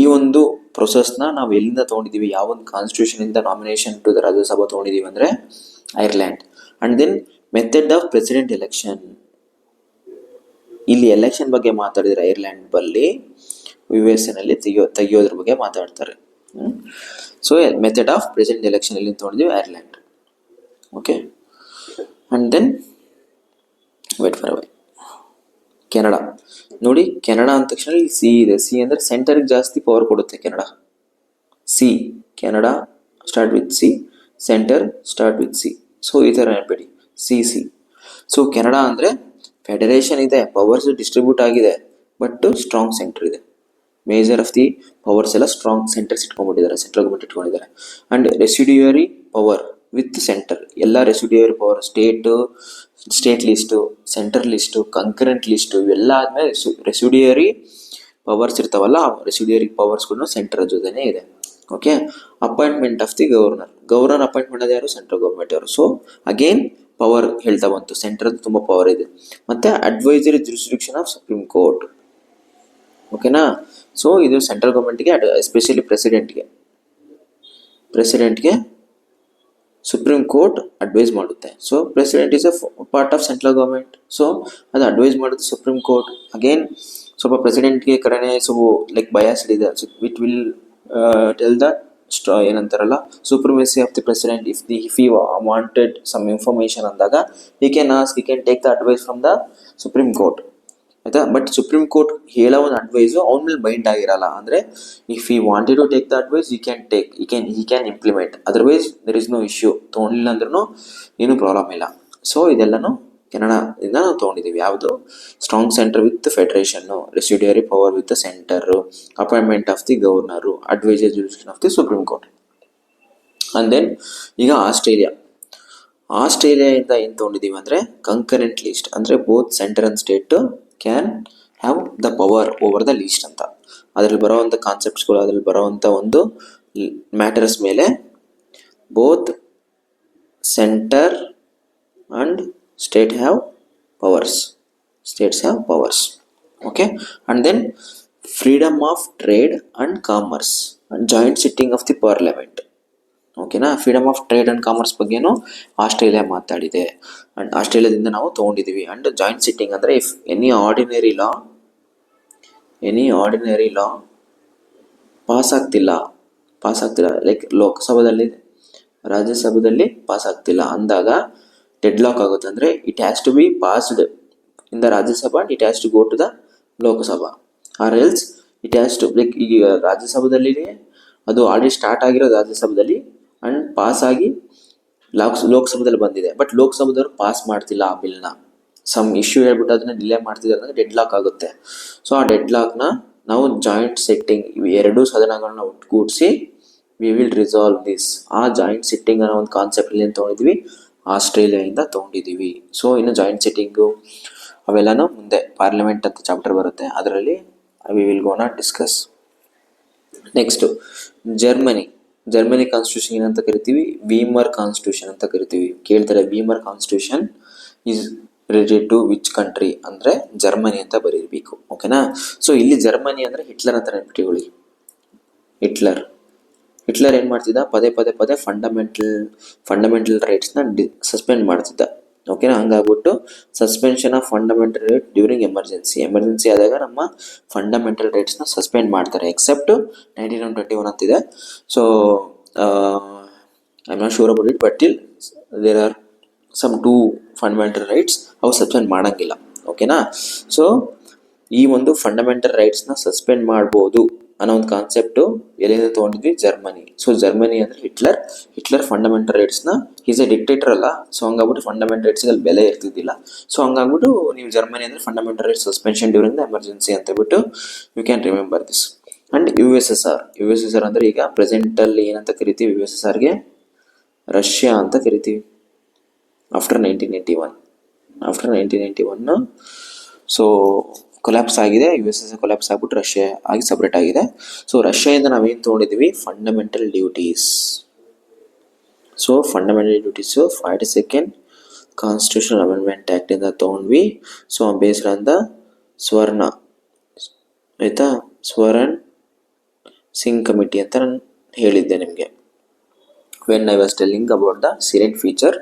ಈ ಒಂದು ಪ್ರೊಸೆಸ್ನ ನಾವು ಎಲ್ಲಿಂದ ತೊಗೊಂಡಿದ್ದೀವಿ, ಯಾವ ಒಂದು ಕಾನ್ಸ್ಟಿಟ್ಯೂಷನ್ ಇಂದ ನಾಮಿನೇಷನ್ ಟು ದ ರಾಜ್ಯಸಭಾ ತೊಗೊಂಡಿದ್ದೀವಿ ಅಂದರೆ Ireland. And then method of president election. ಇಲ್ಲಿ ಎಲೆಕ್ಷನ್ ಬಗ್ಗೆ ಮಾತಾಡಿದ್ರೆ ಐರ್ಲ್ಯಾಂಡ್ ಬಲ್ಲಿ US ನಲ್ಲಿ ತೆಗಿಯೋದ್ರ ಬಗ್ಗೆ ಮಾತಾಡ್ತಾರೆ. So method of president election ಎಲ್ಲಿ ತೊಗೊಂಡಿದ್ದೀವಿ? Ireland. Okay. And then wait for Canada. ನೋಡಿ, ಕೆನಡಾ ಅಂದ ತಕ್ಷಣ ಇಲ್ಲಿ ಸಿ ಇದೆ. ಸಿ ಅಂದರೆ ಸೆಂಟರ್ಗೆ ಜಾಸ್ತಿ ಪವರ್ ಕೊಡುತ್ತೆ Canada. C, Canada start with C, centre start with C. So ಈ ಥರ ನೆನಪಿಡಿ, ಸಿ. ಸೊ ಕೆನಡಾ ಅಂದರೆ ಫೆಡರೇಷನ್ ಇದೆ, ಪವರ್ಸ್ ಡಿಸ್ಟ್ರಿಬ್ಯೂಟ್ ಆಗಿದೆ, ಬಟ್ ಸ್ಟ್ರಾಂಗ್ ಸೆಂಟರ್ ಇದೆ. ಮೇಜರ್ ಆಫ್ ದಿ ಪವರ್ಸ್ ಎಲ್ಲ ಸ್ಟ್ರಾಂಗ್ ಸೆಂಟರ್ಸ್ ಇಟ್ಕೊಂಡ್ಬಿಟ್ಟಿದ್ದಾರೆ, ಸೆಂಟ್ರಲ್ ಗೌರ್ಮೆಂಟ್ ಇಟ್ಕೊಂಡಿದ್ದಾರೆ. And residuary power with centre. ಎಲ್ಲ residuary power, state list, centre list, concurrent list ಇವೆಲ್ಲ ಆದಮೇಲೆ ರೆಸಿಡ್ಯೂಯರಿ ಪವರ್ಸ್ ಇರ್ತಾವಲ್ಲ, ಆ ರೆಸಿಡ್ಯೂಯರಿ ಪವರ್ಸ್ಗಳು ಸೆಂಟರ್ ಜೊತೆನೇ ಇದೆ. Okay. Appointment of the governor appoint ಮಾಡೋದು ಯಾರು? ಸೆಂಟ್ರಲ್ ಗೌರ್ಮೆಂಟ್ ಅವರು. ಸೊ ಅಗೇನ್ ಪವರ್ ಹೇಳ್ತಾ ಬಂತು, ಸೆಂಟರ್ ತುಂಬ ಪವರ್ ಇದೆ. ಮತ್ತೆ advisory jurisdiction of supreme court. ಓಕೆನಾ? ಸೊ ಇದು ಸೆಂಟ್ರಲ್ ಗೌರ್ಮೆಂಟ್ಗೆ, ಎಸ್ಪೆಷಲಿ ಪ್ರೆಸಿಡೆಂಟ್ಗೆ ಸುಪ್ರೀಂ ಕೋರ್ಟ್ ಅಡ್ವೈಸ್ ಮಾಡುತ್ತೆ. So president is a part of central government. So ಅದು ಅಡ್ವೈಸ್ ಮಾಡೋದು ಸುಪ್ರೀಂ ಕೋರ್ಟ್. ಅಗೇನ್ ಸ್ವಲ್ಪ ಪ್ರೆಸಿಡೆಂಟ್ಗೆ ಕಡೆನೇ ಲೈಕ್ ಬಯಾಸ್ಡ್ ಇದೆ. ಇಟ್ ವಿಲ್ ಟೆಲ್ ದ ಏನಂತಾರಲ್ಲ, supremacy of the president. If he wanted some information ಅಂದಾಗ he can take the advice from the supreme court. ಆಯ್ತಾ? ಬಟ್ ಸುಪ್ರೀಂ ಕೋರ್ಟ್ ಹೇಳೋ ಒಂದು ಅಡ್ವೈಸು ಅವನ ಮೇಲೆ ಬೈಂಡ್ ಆಗಿರಲ್ಲ. ಅಂದರೆ if he wanted to take the advice, he can implement. Otherwise there is no issue. ತೊಗೊಂಡಿಲ್ಲ ಅಂದ್ರೂ ಏನೂ ಪ್ರಾಬ್ಲಮ್ ಇಲ್ಲ. ಸೊ ಇದೆಲ್ಲನೂ ಕೆನಡಾದಿಂದ ನಾವು ತೊಗೊಂಡಿದ್ದೀವಿ. ಯಾವುದು? ಸ್ಟ್ರಾಂಗ್ ಸೆಂಟರ್ ವಿತ್ ಫೆಡರೇಷನ್ನು, residuary power with centre, appointment of the governor, advisory jurisdiction of the supreme court. And then ಈಗ ಆಸ್ಟ್ರೇಲಿಯಾದಿಂದ ಏನು ತೊಗೊಂಡಿದ್ದೀವಿ ಅಂದರೆ ಕಂಕರೆಂಟ್ ಲಿಸ್ಟ್. ಅಂದರೆ both centre and state can have the power over the list ಅಂತ. ಅದರಲ್ಲಿ ಬರೋವಂಥ ಕಾನ್ಸೆಪ್ಟ್ಸ್ಗಳು, ಅದರಲ್ಲಿ ಬರೋವಂಥ ಒಂದು ಮ್ಯಾಟರ್ಸ್ ಮೇಲೆ both centre and states have powers. Okay. And then freedom of trade and commerce and joint sitting of the parliament. ಓಕೆನಾ? Freedom of trade and commerce ಬಗ್ಗೆನೂ ಆಸ್ಟ್ರೇಲಿಯಾ ಮಾತಾಡಿದೆ. ಅಂಡ್ ಆಸ್ಟ್ರೇಲಿಯಾದಿಂದ ನಾವು ತೊಗೊಂಡಿದ್ದೀವಿ. ಅಂಡ್ ಜಾಯಿಂಟ್ ಸಿಟ್ಟಿಂಗ್ ಅಂದರೆ if any ordinary law pass ಆಗ್ತಿಲ್ಲ, ಲೈಕ್ ಲೋಕಸಭಾದಲ್ಲಿ, ರಾಜ್ಯಸಭಾದಲ್ಲಿ ಪಾಸ್ ಆಗ್ತಿಲ್ಲ ಅಂದಾಗ ಡೆಡ್ ಲಾಕ್ ಆಗುತ್ತೆ. ಅಂದರೆ it has to be passed in the Rajya Sabha, it has to go to the Lok Sabha, or else it has to, like ಈಗ ರಾಜ್ಯಸಭಾದಲ್ಲಿ ಅದು ಆಲ್ರೆಡಿ ಸ್ಟಾರ್ಟ್ ಆಗಿರೋದು ರಾಜ್ಯಸಭಾದಲ್ಲಿ ಅಂಡ್ ಪಾಸ್ ಆಗಿ ಲೋಕಸಭಾದಲ್ಲಿ ಬಂದಿದೆ. ಬಟ್ ಲೋಕಸಭಾದವ್ರು ಪಾಸ್ ಮಾಡ್ತಿಲ್ಲ ಆ ಬಿಲ್ನ, ಸಮ್ ಇಶ್ಯೂ ಹೇಳ್ಬಿಟ್ಟು ಅದನ್ನ ಡಿಲೇ ಮಾಡ್ತಿದ್ದಾರೆ ಅಂದರೆ ಡೆಡ್ ಲಾಕ್ ಆಗುತ್ತೆ. ಸೊ ಆ ಡೆಡ್ ಲಾಕ್ನ ನಾವು ಜಾಯಿಂಟ್ ಸಿಟ್ಟಿಂಗ್, ಇವು ಎರಡೂ ಸದನಗಳನ್ನ ಒಟ್ಟುಗೂಡಿಸಿ ವಿ ವಿಲ್ ರಿಸಾಲ್ವ್ ದಿಸ್. ಆ ಜಾಯಿಂಟ್ ಸಿಟ್ಟಿಂಗ್ ಅನ್ನೋ ಒಂದು ಕಾನ್ಸೆಪ್ಟ್ ಏನು ತೊಗೊಂಡಿದ್ವಿ? ಆಸ್ಟ್ರೇಲಿಯಾದಿಂದ ತೊಗೊಂಡಿದ್ದೀವಿ. ಸೊ ಇನ್ನು ಜಾಯಿಂಟ್ ಸಿಟ್ಟಿಂಗು ಅವೆಲ್ಲನೂ ಮುಂದೆ ಪಾರ್ಲಿಮೆಂಟ್ ಅಂತ ಚಾಪ್ಟರ್ ಬರುತ್ತೆ, ಅದರಲ್ಲಿ we will gonna discuss. Next Germany constitution ಏನಂತ ಕರಿತೀವಿ? ವೀಮರ್ ಕಾನ್ಸ್ಟಿಟ್ಯೂಷನ್ ಅಂತ ಕರಿತೀವಿ. ಕೇಳ್ತಾರೆ, Weimar constitution is related to which country ಅಂದರೆ ಜರ್ಮನಿ ಅಂತ ಬರೀಬೇಕು. ಓಕೆನಾ? ಸೊ ಇಲ್ಲಿ ಜರ್ಮನಿ ಅಂದರೆ ಹಿಟ್ಲರ್ ಅಂತ ನೆನಪಿಟ್ಕೊಳ್ಳಿ. ಹಿಟ್ಲರ್ ಏನು ಮಾಡ್ತಿದ್ದ? ಪದೇ ಫಂಡಮೆಂಟಲ್ ರೈಟ್ಸ್ನ ಸಸ್ಪೆಂಡ್ ಮಾಡ್ತಿದ್ದ. ಓಕೆನಾ? ಹಂಗಾಗ್ಬಿಟ್ಟು suspension of fundamental right during emergency ಆದಾಗ ನಮ್ಮ ಫಂಡಮೆಂಟಲ್ ರೈಟ್ಸ್ನ ಸಸ್ಪೆಂಡ್ ಮಾಡ್ತಾರೆ, ಎಕ್ಸೆಪ್ಟ್ 1921 ಅಂತಿದೆ. So I am not sure about it, but till there are some two fundamental rights ಅವು ಸಸ್ಪೆಂಡ್ ಮಾಡೋಂಗಿಲ್ಲ. ಓಕೆನಾ? ಸೊ ಈ ಒಂದು ಫಂಡಮೆಂಟಲ್ ರೈಟ್ಸ್ನ ಸಸ್ಪೆಂಡ್ ಮಾಡ್ಬೋದು ಅನ್ನೋ ಒಂದು ಕಾನ್ಸೆಪ್ಟು ಎಲ್ಲಿಂದ ತೊಗೊಂಡಿದ್ವಿ? ಜರ್ಮನಿ. ಸೊ ಜರ್ಮನಿ ಅಂದರೆ ಹಿಟ್ಲರ್ ಫಂಡಮೆಂಟಲ್ ರೈಟ್ಸ್ನ, ಈಸ್ ಎ ಡಿಕ್ಟೇಟರ್ ಅಲ್ಲ, ಸೊ ಹಂಗಾಗ್ಬಿಟ್ಟು ಫಂಡಮೆಂಟಲ್ ರೈಟ್ಸ್ಗೆ ಅಲ್ಲಿ ಬೆಲೆ ಇರ್ತಿದ್ದಿಲ್ಲ. ಸೊ ಹಂಗಾಗ್ಬಿಟ್ಟು ನೀವು ಜರ್ಮನಿ ಅಂದರೆ fundamental rights suspension during the emergency ಅಂತ ಹೇಳ್ಬಿಟ್ಟು you can remember this. And U S S R ಅಂದರೆ ಈಗ ಪ್ರೆಸೆಂಟಲ್ಲಿ ಏನಂತ ಕರಿತೀವಿ? ಯು ಎಸ್ ಎಸ್ ಆರ್ಗೆ ರಷ್ಯಾ ಅಂತ ಕರಿತೀವಿ. ಆಫ್ಟರ್ 1991 ಸೊ ಕೊಲ್ಯಾಪ್ಸ್ ಆಗಿದೆ, ಯು ಎಸ್ ಎಸ್ ಕೊಲ್ಯಾಪ್ಸ್ ಆಗ್ಬಿಟ್ಟು ರಷ್ಯಾ ಆಗಿ ಸಪ್ರೇಟ್ ಆಗಿದೆ. ಸೊ ರಷ್ಯಾದಿಂದ ನಾವೇನು ತೊಗೊಂಡಿದ್ದೀವಿ? Fundamental duties. So fundamental duties 42nd constitution amendment ಆ್ಯಕ್ಟಿಂದ ತೊಗೊಂಡ್ವಿ. ಸೊ ಬೇಸ್ಡ್ ಆನ್ ದ ಸ್ವರ್ಣ, ಆಯಿತಾ, ಸ್ವರ್ಣ ಸಿಂಗ್ ಕಮಿಟಿ ಅಂತ ನಾನು ಹೇಳಿದ್ದೆ ನಿಮಗೆ. When I was telling about the select feature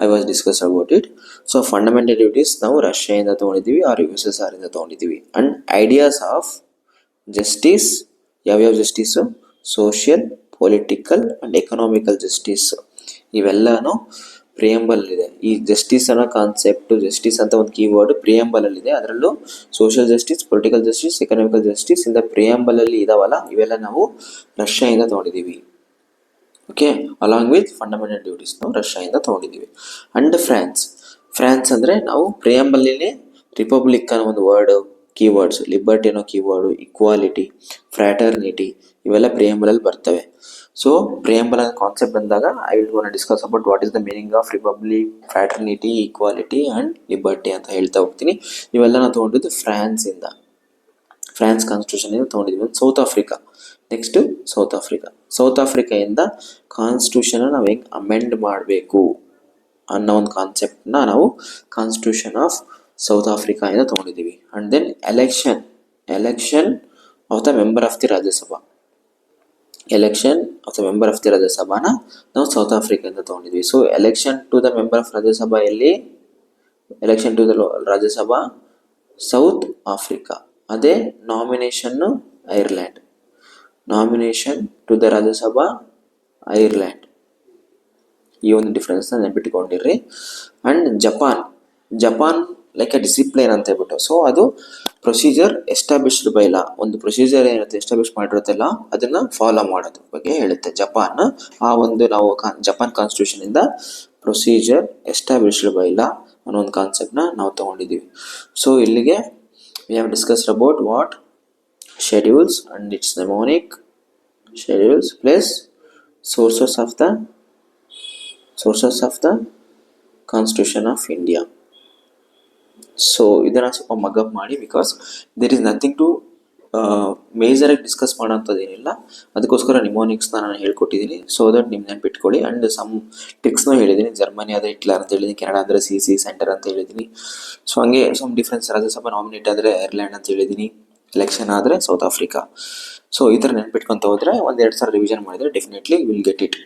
I was discuss about it. So fundamental duties ನಾವು ರಷ್ಯಾದಿಂದ ತೊಗೊಂಡಿದ್ದೀವಿ ಆರ್ ಯು ಎಸ್ ಎಸ್ ಆರಿಂದ ತೊಗೊಂಡಿದ್ದೀವಿ. ಅಂಡ್ ಐಡಿಯಾಸ್ ಆಫ್ ಜಸ್ಟಿಸ್, ಯಾವ್ಯಾವ justice? Social, political and economical justice, ಇವೆಲ್ಲನೂ ಪ್ರಿಯಂಬಲಲ್ಲಿದೆ. ಈ ಜಸ್ಟಿಸ್ ಅನ್ನೋ ಕಾನ್ಸೆಪ್ಟು, ಜಸ್ಟಿಸ್ ಅಂತ ಒಂದು ಕೀವರ್ಡ್ ಪ್ರಿಯಂಬಲಲ್ಲಿದೆ. ಅದರಲ್ಲೂ social justice, political justice, economical justice ಇಂದ ಪ್ರಿಯಂಬಲಲ್ಲಿ ಇದಾವಲ್ಲ, ಇವೆಲ್ಲ ನಾವು ರಷ್ಯಾದಿಂದ ತೊಗೊಂಡಿದ್ದೀವಿ. Okay, along with fundamental duties ನಾವು ರಷ್ಯಾದಿಂದ ತೊಗೊಂಡಿದ್ದೀವಿ. ಅಂಡ್ ಫ್ರಾನ್ಸ್ ಅಂದರೆ ನಾವು ಪ್ರಿಯಂಬಲಲ್ಲಿ ರಿಪಬ್ಲಿಕ್ ಅನ್ನೋ ಒಂದು ವರ್ಡು, ಕೀವರ್ಡ್ಸ್, ಲಿಬರ್ಟಿ ಅನ್ನೋ ಕೀವರ್ಡು, ಇಕ್ವಾಲಿಟಿ, ಫ್ರಾಟರ್ನಿಟಿ, ಇವೆಲ್ಲ ಪ್ರಿಯಂಬಲಲ್ಲಿ ಬರ್ತವೆ. ಸೊ ಪ್ರಿಯಂಬಲ್ ಅನ್ನೋ ಕಾನ್ಸೆಪ್ಟ್ ಬಂದಾಗ I will gone discuss about what is the meaning of republic, fraternity, equality and liberty ಅಂತ ಹೇಳ್ತಾ ಹೋಗ್ತೀನಿ. ಇವೆಲ್ಲ ನಾವು ತೊಗೊಂಡಿದ್ದು ಫ್ರಾನ್ಸಿಂದ, ಫ್ರಾನ್ಸ್ ಕಾನ್ಸ್ಟಿಟ್ಯೂಷನಿಂದ ತೊಗೊಂಡಿದ್ವಿ. ಸೌತ್ ಆಫ್ರಿಕಾ, ನೆಕ್ಸ್ಟು ಸೌತ್ ಆಫ್ರಿಕಾಯಿಂದ ಕಾನ್ಸ್ಟಿಟ್ಯೂಷನ್ನ ನಾವು ಹೆಂಗೆ ಅಮೆಂಡ್ ಮಾಡಬೇಕು ಅನ್ನೋ ಒಂದು ಕಾನ್ಸೆಪ್ಟನ್ನ ನಾವು ಕಾನ್ಸ್ಟಿಟ್ಯೂಷನ್ ಆಫ್ ಸೌತ್ ಆಫ್ರಿಕಾಯಿಂದ ತೊಗೊಂಡಿದ್ದೀವಿ. And then election of the member of the Rajya Sabha, ರಾಜ್ಯಸಭಾನ ನಾವು ಸೌತ್ ಆಫ್ರಿಕಾದಿಂದ ತೊಗೊಂಡಿದ್ವಿ. So election to the member of Rajya Sabha ಎಲ್ಲಿ? Election to the Rajya Sabha South Africa. ಅದೇ nomination Ireland, nomination to the Rajya Sabha Ireland. ಈ ಒಂದು ಡಿಫ್ರೆನ್ಸ್ನ ನೆನಪಿಟ್ಕೊಂಡಿರ್ರಿ. And Japan like a discipline ಅಂತ ಹೇಳ್ಬಿಟ್ಟು, ಸೊ ಅದು ಪ್ರೊಸೀಜರ್ ಎಸ್ಟಾಬ್ಲಿಷ್ಡ್ ಬೈ ಲಾ, ಒಂದು ಪ್ರೊಸೀಜರ್ ಏನಿರುತ್ತೆ ಎಸ್ಟಾಬ್ಲಿಷ್ ಮಾಡಿರುತ್ತಲ್ಲ ಅದನ್ನು ಫಾಲೋ ಮಾಡೋದ್ರ ಬಗ್ಗೆ ಹೇಳುತ್ತೆ ಜಪಾನ್. ಆ ಒಂದು ನಾವು ಜಪಾನ್ ಕಾನ್ಸ್ಟಿಟ್ಯೂಷನಿಂದ ಪ್ರೊಸೀಜರ್ ಎಸ್ಟಾಬ್ಲಿಷ್ಡ್ ಬೈ ಲಾ ಅನ್ನೋ ಒಂದು ಕಾನ್ಸೆಪ್ಟ್ನ ನಾವು ತೊಗೊಂಡಿದ್ದೀವಿ. ಸೊ ಇಲ್ಲಿಗೆ we have discussed about what schedules and its mnemonic schedules plus sources of the Constitution of India. So ಇದನ್ನು ಸ್ವಲ್ಪ ಮಗಪ್ ಮಾಡಿ, because there is nothing to ಮೇಜರಾಗಿ ಡಿಸ್ಕಸ್ ಮಾಡೋಂಥದ್ದೇನಿಲ್ಲ. ಅದಕ್ಕೋಸ್ಕರ ನಿಮೋನಿಕ್ಸ್ನ ನಾನು ಹೇಳ್ಕೊಟ್ಟಿದ್ದೀನಿ, ಸೊ ದಟ್ ನಿಮ್ಮ ನೆನಪಿಟ್ಕೊಳ್ಳಿ. ಆ್ಯಂಡ್ ಸಮ್ ಟ್ರಿಕ್ಸ್ನೂ ಹೇಳಿದ್ದೀನಿ. ಜರ್ಮನಿ ಆದರೆ ಹಿಟ್ಲರ್ ಅಂತ ಹೇಳಿದ್ದೀನಿ, ಕೆನಡಾ ಅಂದರೆ ಸಿ ಸೆಂಟರ್ ಅಂತ ಹೇಳಿದ್ದೀನಿ. ಸೊ ಹಂಗೆ ಸಮ್ ಡಿಫ್ರೆನ್ಸ್, ರಾಜ್ಯಸಭಾ ನಾಮಿನೇಟ್ ಆದರೆ ಐರ್ಲ್ಯಾಂಡ್ ಅಂತ ಹೇಳಿದ್ದೀನಿ, ಎಲೆಕ್ಷನ್ ಆದರೆ ಸೌತ್ ಆಫ್ರಿಕಾ. ಸೊ ಈ ಥರ ನೆನ್ಪಿಟ್ಕೊತ ಹೋದರೆ 1-2 ಸಲ ರಿವಿಷನ್ ಮಾಡಿದರೆ definitely will get it.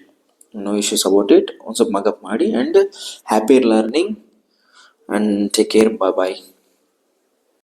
No issues about it. ಒಂದು ಸ್ವಲ್ಪ ಮಗಪ್ ಮಾಡಿ. And happy learning and take care. Bye.